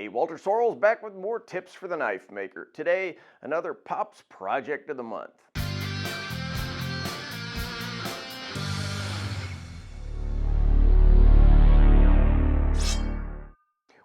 Hey, Walter Sorrells back with more tips for the knife maker. Today, another Pops Project of the Month.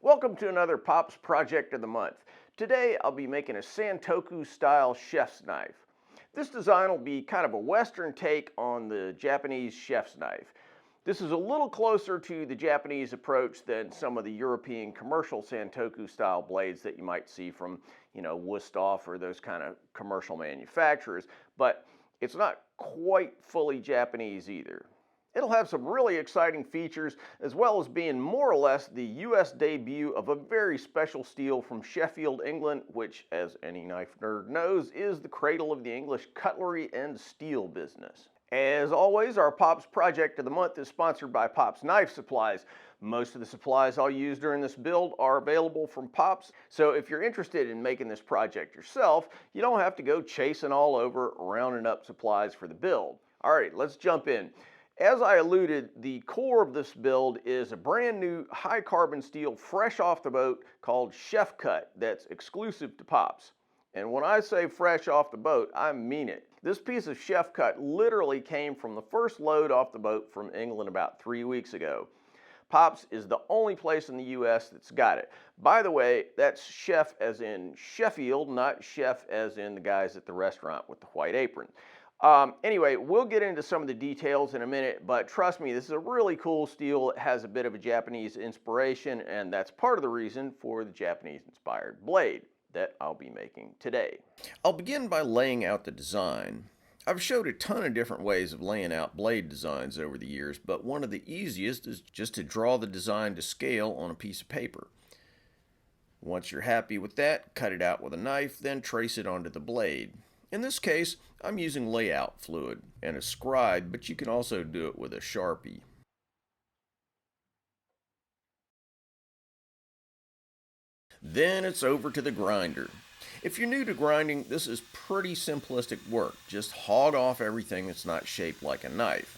Welcome to another Pops Project of the Month. Today, I'll be making a Santoku style chef's knife. This design will be kind of a Western take on the Japanese chef's knife. This is a little closer to the Japanese approach than some of the European commercial Santoku style blades that you might see from, Wusthof or those kind of commercial manufacturers, but it's not quite fully Japanese either. It'll have some really exciting features, as well as being more or less the US debut of a very special steel from Sheffield, England, which, as any knife nerd knows, is the cradle of the English cutlery and steel business. As always, our Pops Project of the Month is sponsored by Pops Knife Supplies. Most of the supplies I'll use during this build are available from Pops, so if you're interested in making this project yourself, you don't have to go chasing all over rounding up supplies for the build. All right, let's jump in. As I alluded, the core of this build is a brand new high carbon steel fresh off the boat called Sheffcut that's exclusive to Pops. And when I say fresh off the boat, I mean it. This piece of Sheffcut literally came from the first load off the boat from England about 3 weeks ago. Pops is the only place in the US that's got it. By the way, that's chef as in Sheffield, not chef as in the guys at the restaurant with the white apron. Anyway, we'll get into some of the details in a minute, but trust me, this is a really cool steel. It has a bit of a Japanese inspiration, and that's part of the reason for the Japanese-inspired blade that I'll be making today. I'll begin by laying out the design. I've showed a ton of different ways of laying out blade designs over the years, but one of the easiest is just to draw the design to scale on a piece of paper. Once you're happy with that, cut it out with a knife, then trace it onto the blade. In this case, I'm using layout fluid and a scribe, but you can also do it with a Sharpie. Then it's over to the grinder. If you're new to grinding, this is pretty simplistic work. Just hog off everything that's not shaped like a knife.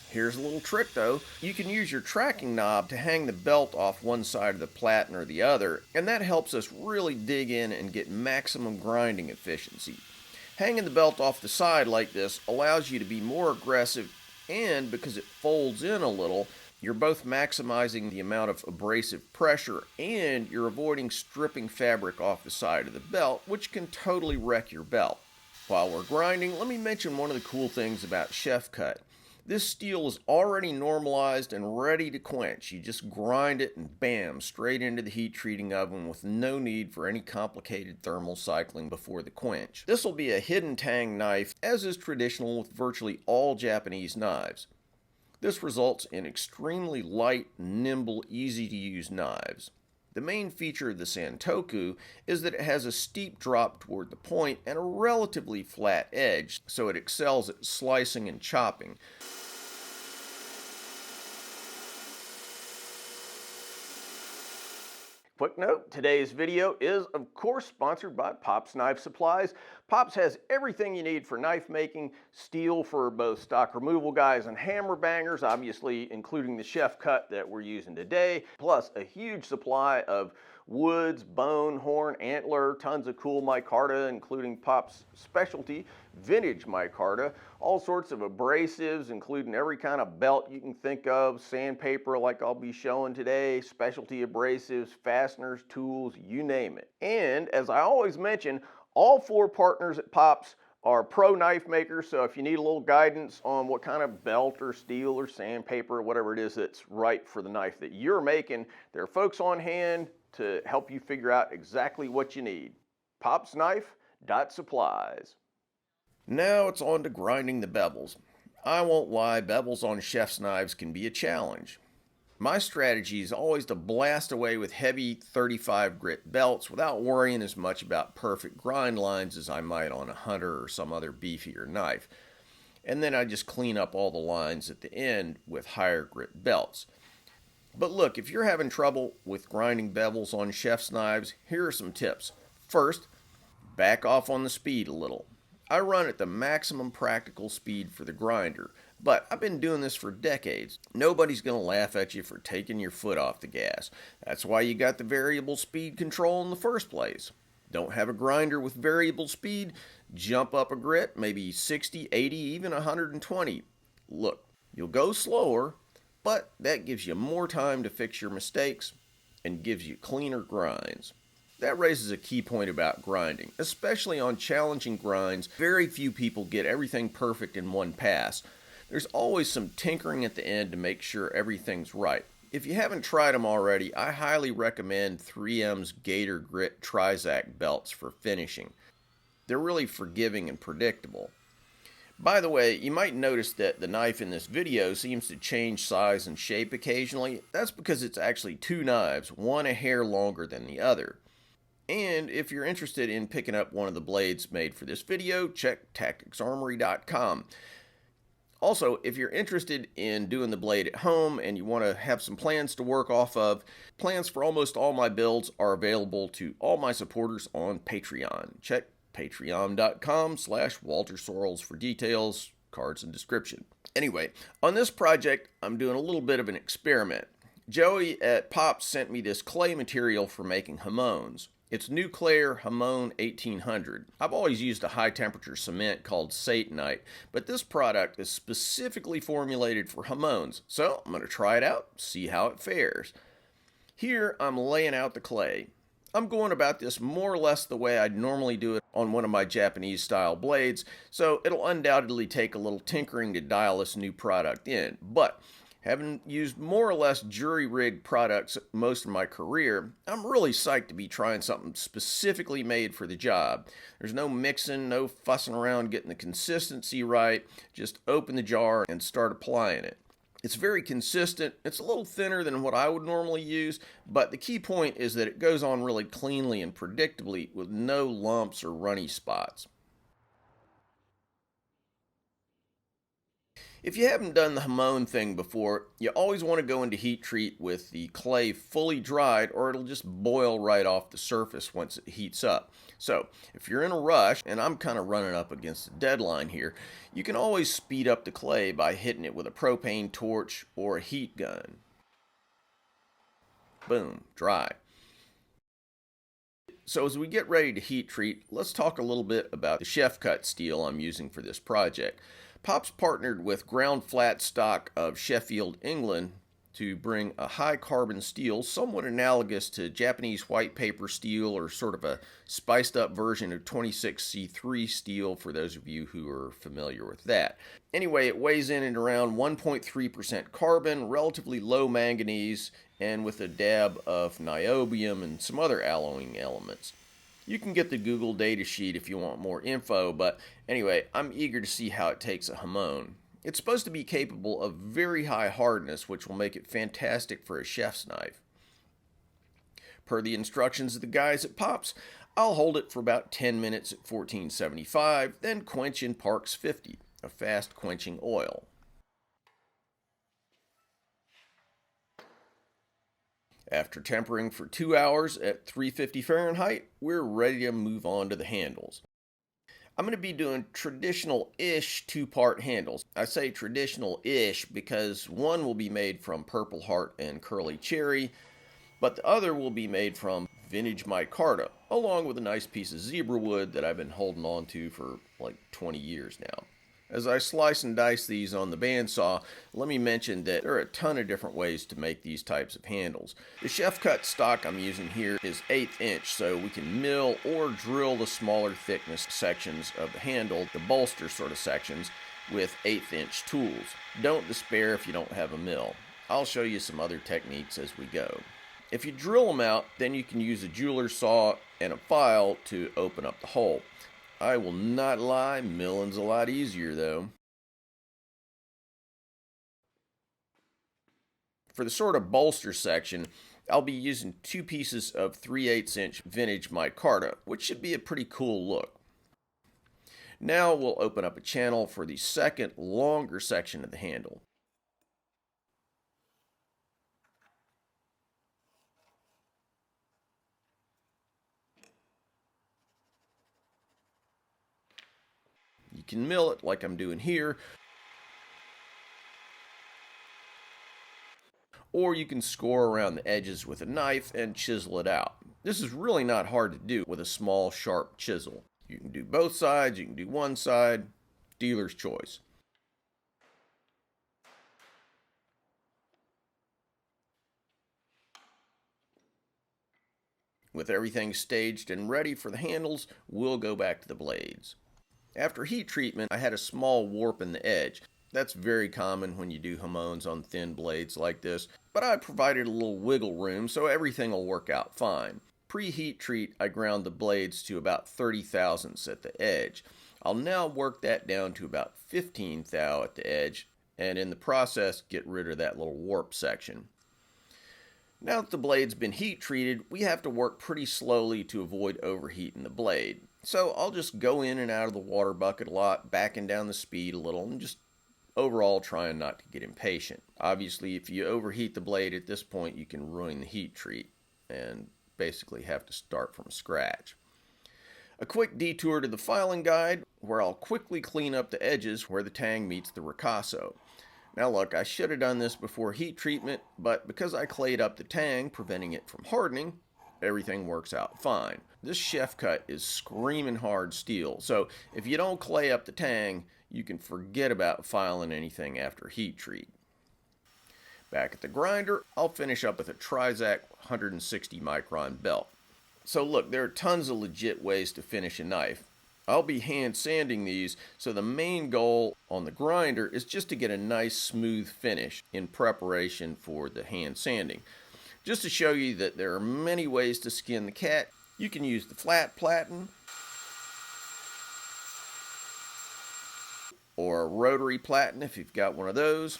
Here's a little trick though. You can use your tracking knob to hang the belt off one side of the platen or the other, and that helps us really dig in and get maximum grinding efficiency. Hanging the belt off the side like this allows you to be more aggressive, and because it folds in a little, you're both maximizing the amount of abrasive pressure and you're avoiding stripping fabric off the side of the belt, which can totally wreck your belt. While we're grinding, let me mention one of the cool things about Sheffcut. This steel is already normalized and ready to quench. You just grind it and bam, straight into the heat treating oven with no need for any complicated thermal cycling before the quench. This will be a hidden tang knife, as is traditional with virtually all Japanese knives. This results in extremely light, nimble, easy to use knives. The main feature of the Santoku is that it has a steep drop toward the point and a relatively flat edge, so it excels at slicing and chopping. Quick note, today's video is of course sponsored by Pops Knife Supplies. Pops has everything you need for knife making, steel for both stock removal guys and hammer bangers, obviously including the Sheffcut that we're using today, plus a huge supply of woods, bone, horn, antler, tons of cool micarta, including Pops' specialty, vintage micarta, all sorts of abrasives, including every kind of belt you can think of, sandpaper like I'll be showing today, specialty abrasives, fasteners, tools, you name it. And as I always mention, all 4 partners at Pops are pro knife makers, so if you need a little guidance on what kind of belt or steel or sandpaper or whatever it is that's right for the knife that you're making, there are folks on hand to help you figure out exactly what you need. popsknife.supplies. Now it's on to grinding the bevels. I won't lie, bevels on chef's knives can be a challenge. My strategy is always to blast away with heavy 35 grit belts without worrying as much about perfect grind lines as I might on a Hunter or some other beefier knife. And then I just clean up all the lines at the end with higher grit belts. But look, if you're having trouble with grinding bevels on chef's knives, here are some tips. First, back off on the speed a little. I run at the maximum practical speed for the grinder, but I've been doing this for decades. Nobody's going to laugh at you for taking your foot off the gas. That's why you got the variable speed control in the first place. Don't have a grinder with variable speed? Jump up a grit, maybe 60, 80, even 120. Look, you'll go slower, but that gives you more time to fix your mistakes and gives you cleaner grinds. That raises a key point about grinding, especially on challenging grinds. Very few people get everything perfect in one pass. There's always some tinkering at the end to make sure everything's right. If you haven't tried them already, I highly recommend 3M's Gator Grit Trizac belts for finishing. They're really forgiving and predictable. By the way, you might notice that the knife in this video seems to change size and shape occasionally. That's because it's actually two knives, one a hair longer than the other. And if you're interested in picking up one of the blades made for this video, check tacticsarmory.com. Also, if you're interested in doing the blade at home and you want to have some plans to work off of, plans for almost all my builds are available to all my supporters on Patreon. Check patreon.com/Walter Sorrells for details, cards, and description. Anyway, on this project, I'm doing a little bit of an experiment. Joey at Pops sent me this clay material for making jamones. It's Nuclear Jamon 1800. I've always used a high temperature cement called Satanite, but this product is specifically formulated for jamones, so I'm going to try it out, see how it fares. Here I'm laying out the clay. I'm going about this more or less the way I'd normally do it on one of my Japanese style blades, so it'll undoubtedly take a little tinkering to dial this new product in, but having used more or less jury-rigged products most of my career, I'm really psyched to be trying something specifically made for the job. There's no mixing, no fussing around getting the consistency right. Just open the jar and start applying it. It's very consistent. It's a little thinner than what I would normally use, but the key point is that it goes on really cleanly and predictably with no lumps or runny spots. If you haven't done the jamon thing before, you always want to go into heat treat with the clay fully dried or it'll just boil right off the surface once it heats up. So if you're in a rush, and I'm kind of running up against a deadline here, you can always speed up the clay by hitting it with a propane torch or a heat gun. Boom, dry. So as we get ready to heat treat, let's talk a little bit about the Sheffcut steel I'm using for this project. Pops partnered with Ground Flat Stock of Sheffield, England to bring a high carbon steel somewhat analogous to Japanese white paper steel, or sort of a spiced up version of 26C3 steel for those of you who are familiar with that. Anyway, it weighs in at around 1.3% carbon, relatively low manganese, and with a dab of niobium and some other alloying elements. You can get the Google datasheet if you want more info, but anyway, I'm eager to see how it takes a jamon. It's supposed to be capable of very high hardness, which will make it fantastic for a chef's knife. Per the instructions of the guys at Pops, I'll hold it for about 10 minutes at 1475, then quench in Parks 50, a fast quenching oil. After tempering for 2 hours at 350 Fahrenheit, we're ready to move on to the handles. I'm going to be doing traditional-ish two-part handles. I say traditional-ish because one will be made from Purple Heart and Curly Cherry, but the other will be made from vintage micarta, along with a nice piece of zebra wood that I've been holding on to for like 20 years now. As I slice and dice these on the bandsaw, let me mention that there are a ton of different ways to make these types of handles. The Sheffcut stock I'm using here is 1/8 inch, so we can mill or drill the smaller thickness sections of the handle, the bolster sort of sections, with 1/8 inch tools. Don't despair if you don't have a mill. I'll show you some other techniques as we go. If you drill them out, then you can use a jeweler's saw and a file to open up the hole. I will not lie, milling's a lot easier though. For the sort of bolster section, I'll be using 2 pieces of 3/8 inch vintage micarta, which should be a pretty cool look. Now we'll open up a channel for the second, longer section of the handle. can mill it like I'm doing here, or you can score around the edges with a knife and chisel it out. This is really not hard to do with a small, sharp chisel. You can do both sides, you can do one side, dealer's choice. With everything staged and ready for the handles, we'll go back to the blades. After heat treatment, I had a small warp in the edge. That's very common when you do hamones on thin blades like this, but I provided a little wiggle room so everything will work out fine. Pre-heat treat, I ground the blades to about 30 thousandths at the edge. I'll now work that down to about 15 thou at the edge, and in the process get rid of that little warp section. Now that the blade's been heat treated, we have to work pretty slowly to avoid overheating the blade. So I'll just go in and out of the water bucket a lot, backing down the speed a little, and just overall trying not to get impatient. Obviously, if you overheat the blade at this point, you can ruin the heat treat and basically have to start from scratch. A quick detour to the filing guide, where I'll quickly clean up the edges where the tang meets the ricasso. Now look, I should have done this before heat treatment, but because I clayed up the tang, preventing it from hardening, everything works out fine. This Sheffcut is screaming hard steel, so if you don't clay up the tang, you can forget about filing anything after heat treat. Back at the grinder, I'll finish up with a Trizac 160 micron belt. So look, there are tons of legit ways to finish a knife. I'll be hand sanding these, so the main goal on the grinder is just to get a nice smooth finish in preparation for the hand sanding. Just to show you that there are many ways to skin the cat, you can use the flat platen, or a rotary platen if you've got one of those,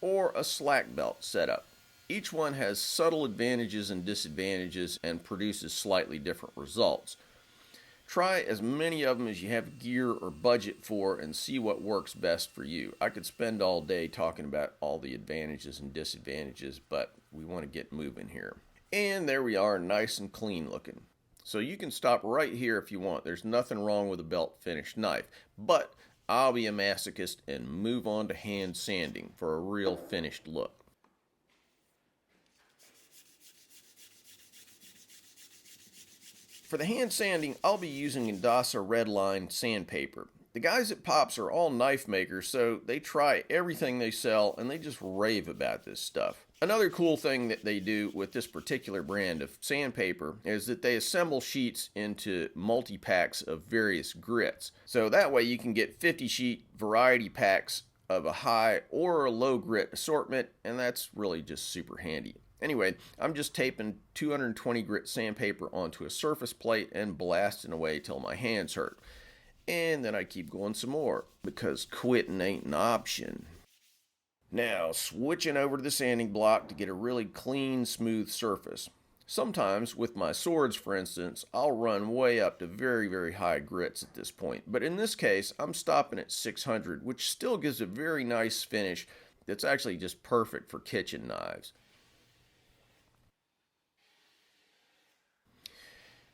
or a slack belt setup. Each one has subtle advantages and disadvantages and produces slightly different results. Try as many of them as you have gear or budget for and see what works best for you. I could spend all day talking about all the advantages and disadvantages, but we want to get moving here. And there we are, nice and clean looking. So you can stop right here if you want. There's nothing wrong with a belt finished knife, but I'll be a masochist and move on to hand sanding for a real finished look. For the hand sanding, I'll be using Indasa Redline sandpaper. The guys at Pops are all knife makers, so they try everything they sell and they just rave about this stuff. Another cool thing that they do with this particular brand of sandpaper is that they assemble sheets into multi-packs of various grits. So that way you can get 50 sheet variety packs of a high or a low grit assortment, and that's really just super handy. Anyway, I'm just taping 220 grit sandpaper onto a surface plate and blasting away till my hands hurt. And then I keep going some more, because quitting ain't an option. Now, switching over to the sanding block to get a really clean, smooth surface. Sometimes, with my swords for instance, I'll run way up to very, very high grits at this point. But in this case, I'm stopping at 600, which still gives a very nice finish that's actually just perfect for kitchen knives.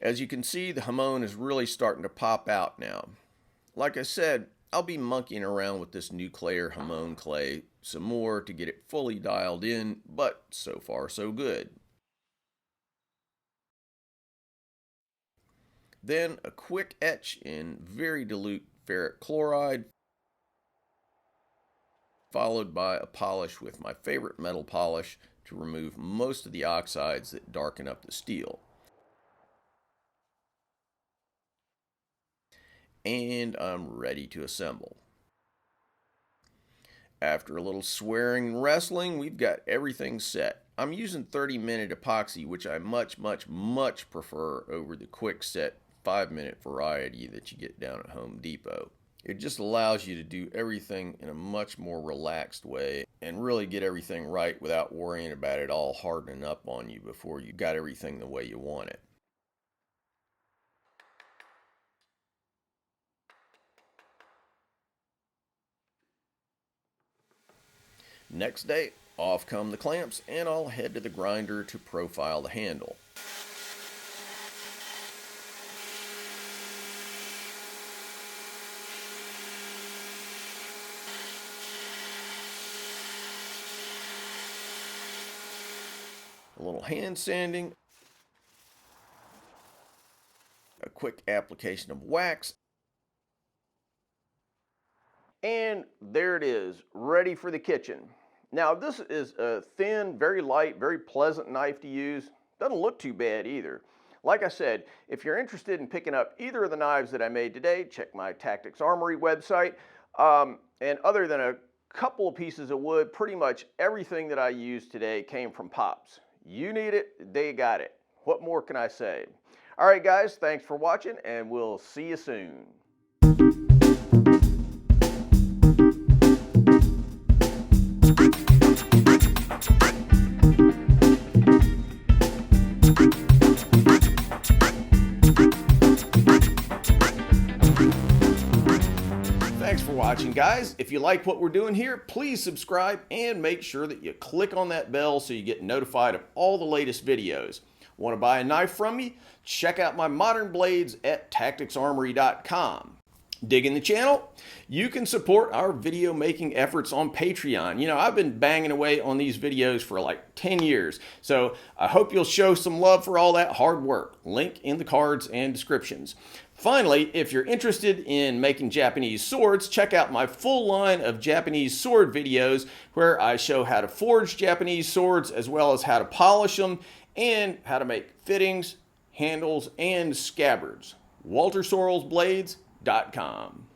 As you can see, the hamon is really starting to pop out now. Like I said, I'll be monkeying around with this nuclear hamon clay some more to get it fully dialed in, but so far so good. Then a quick etch in very dilute ferric chloride, followed by a polish with my favorite metal polish to remove most of the oxides that darken up the steel. And I'm ready to assemble. After a little swearing and wrestling, we've got everything set. I'm using 30-minute epoxy, which I much prefer over the quick set 5-minute variety that you get down at Home Depot. It just allows you to do everything in a much more relaxed way and really get everything right without worrying about it all hardening up on you before you got everything the way you want it. Next day, off come the clamps, and I'll head to the grinder to profile the handle. A little hand sanding, a quick application of wax, and there it is, ready for the kitchen. Now this is a thin, very light, very pleasant knife to use. Doesn't look too bad either. Like I said, if you're interested in picking up either of the knives that I made today, check my Tactics Armory website. And other than a couple of pieces of wood, pretty much everything that I used today came from Pops. You need it, they got it. What more can I say? All right, guys, thanks for watching, and we'll see you soon. Thanks for watching, guys. If you like what we're doing here, please subscribe and make sure that you click on that bell so you get notified of all the latest videos. Want to buy a knife from me? Check out my modern blades at tacticsarmory.com. Digging the channel? You can support our video making efforts on Patreon. You know, I've been banging away on these videos for like 10 years, so I hope you'll show some love for all that hard work. Link in the cards and descriptions. Finally, if you're interested in making Japanese swords, check out my full line of Japanese sword videos where I show how to forge Japanese swords as well as how to polish them and how to make fittings, handles, and scabbards. WalterSorrellsBlades.com.